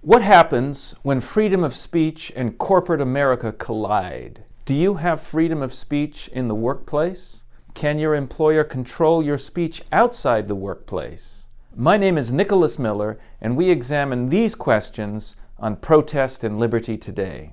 What happens when freedom of speech and corporate America collide? Do you have freedom of speech in the workplace? Can your employer control your speech outside the workplace? My name is Nicholas Miller, and we examine these questions on Protest and Liberty Today.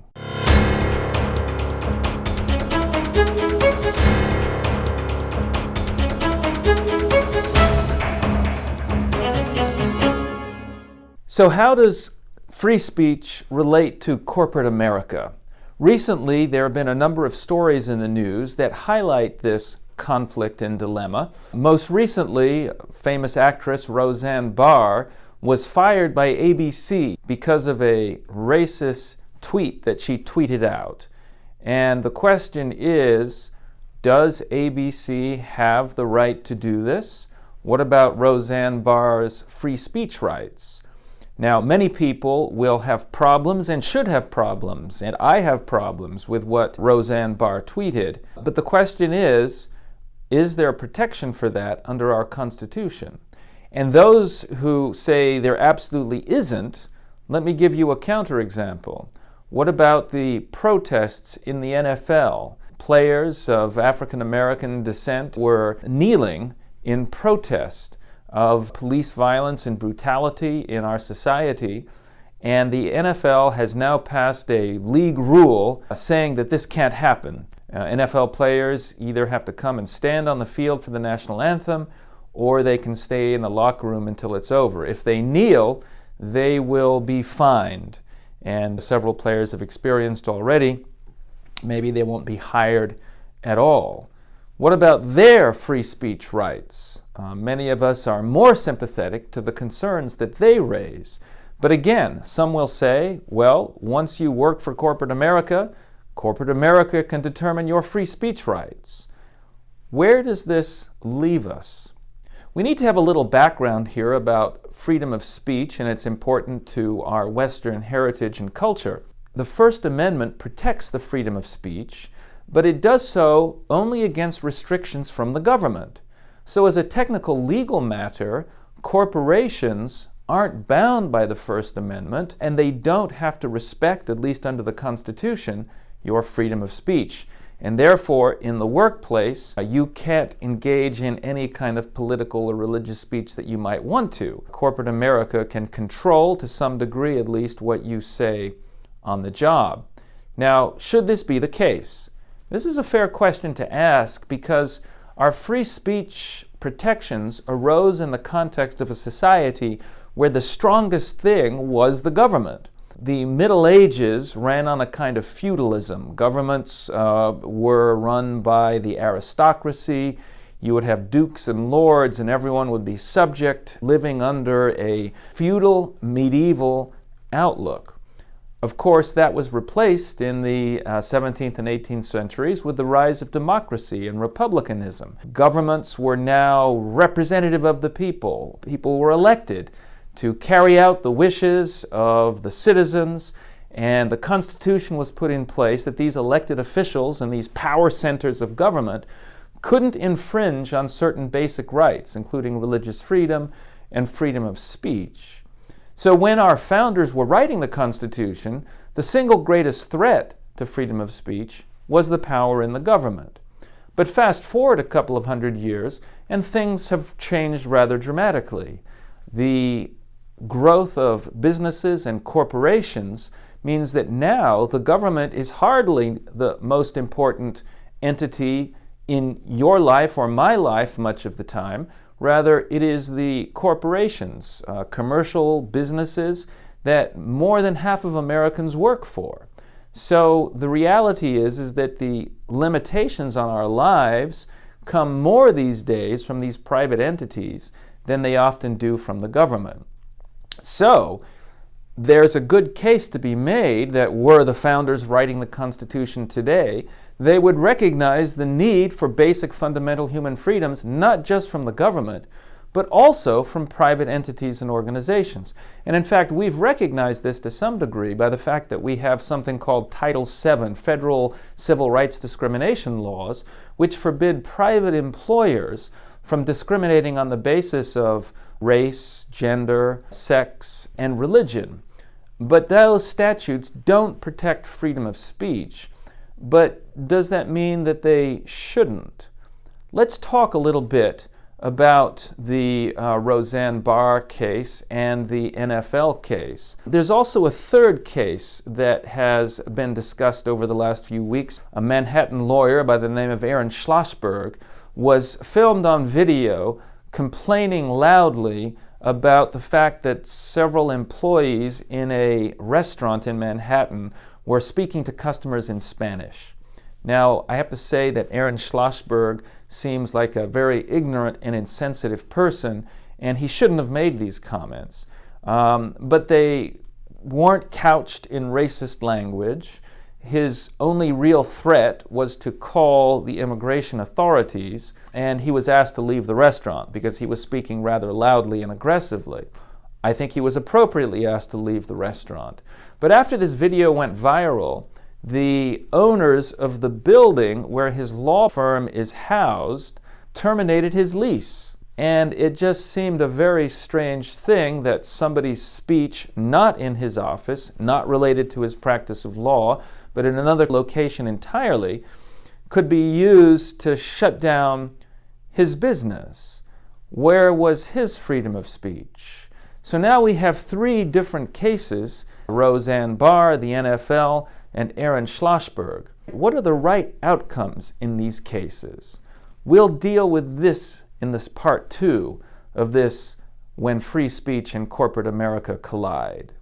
So how does free speech relate to corporate America? Recently, there have been a number of stories in the news that highlight this conflict and dilemma. Most recently, famous actress Roseanne Barr was fired by ABC because of a racist tweet that she tweeted out. And the question is, does ABC have the right to do this? What about Roseanne Barr's free speech rights? Now, many people will have problems and should have problems, and I have problems with what Roseanne Barr tweeted. But the question is there protection for that under our Constitution? And those who say there absolutely isn't, let me give you a counterexample. What about the protests in the NFL? Players of African American descent were kneeling in protest of police violence and brutality in our society, and the NFL has now passed a league rule saying that this can't happen. NFL players either have to come and stand on the field for the national anthem, or they can stay in the locker room until it's over. If they kneel, they will be fined, and several players have experienced already, maybe they won't be hired at all. What about their free speech rights? Many of us are more sympathetic to the concerns that they raise. But again, some will say, well, once you work for corporate America can determine your free speech rights. Where does this leave us? We need to have a little background here about freedom of speech, and it's important to our Western heritage and culture. The First Amendment protects the freedom of speech, but it does so only against restrictions from the government. So as a technical legal matter, corporations aren't bound by the First Amendment, and they don't have to respect, at least under the Constitution, your freedom of speech. And therefore, in the workplace, you can't engage in any kind of political or religious speech that you might want to. Corporate America can control, to some degree at least, what you say on the job. Now, should this be the case? This is a fair question to ask because our free speech protections arose in the context of a society where the strongest thing was the government. The Middle Ages ran on a kind of feudalism. Governments were run by the aristocracy. You would have dukes and lords, and everyone would be subject, living under a feudal, medieval outlook. Of course, that was replaced in the 17th and 18th centuries with the rise of democracy and republicanism. Governments were now representative of the people. People were elected to carry out the wishes of the citizens, and the Constitution was put in place that these elected officials and these power centers of government couldn't infringe on certain basic rights, including religious freedom and freedom of speech. So when our founders were writing the Constitution, the single greatest threat to freedom of speech was the power in the government. But fast forward a couple of hundred years, and things have changed rather dramatically. The growth of businesses and corporations means that now the government is hardly the most important entity in your life or my life much of the time. Rather, it is the corporations, commercial businesses that more than half of Americans work for. So the reality is that the limitations on our lives come more these days from these private entities than they often do from the government. So there's a good case to be made that were the founders writing the Constitution today, they would recognize the need for basic fundamental human freedoms, not just from the government, but also from private entities and organizations. And in fact, we've recognized this to some degree by the fact that we have something called Title VII, federal civil rights discrimination laws, which forbid private employers from discriminating on the basis of race, gender, sex, and religion. But those statutes don't protect freedom of speech. But does that mean that they shouldn't? Let's talk a little bit about the Roseanne Barr case and the NFL case. There's also a third case that has been discussed over the last few weeks. A Manhattan lawyer by the name of Aaron Schlossberg was filmed on video complaining loudly about the fact that several employees in a restaurant in Manhattan were speaking to customers in Spanish. Now, I have to say that Aaron Schlossberg seems like a very ignorant and insensitive person, and he shouldn't have made these comments. But they weren't couched in racist language. His only real threat was to call the immigration authorities, and he was asked to leave the restaurant because he was speaking rather loudly and aggressively. I think he was appropriately asked to leave the restaurant. But after this video went viral, the owners of the building where his law firm is housed terminated his lease. And it just seemed a very strange thing that somebody's speech not in his office, not related to his practice of law, but in another location entirely, could be used to shut down his business. Where was his freedom of speech? So now we have three different cases: Roseanne Barr, the NFL, and Aaron Schlossberg. What are the right outcomes in these cases? We'll deal with this in this part 2 of this When Free Speech and Corporate America Collide.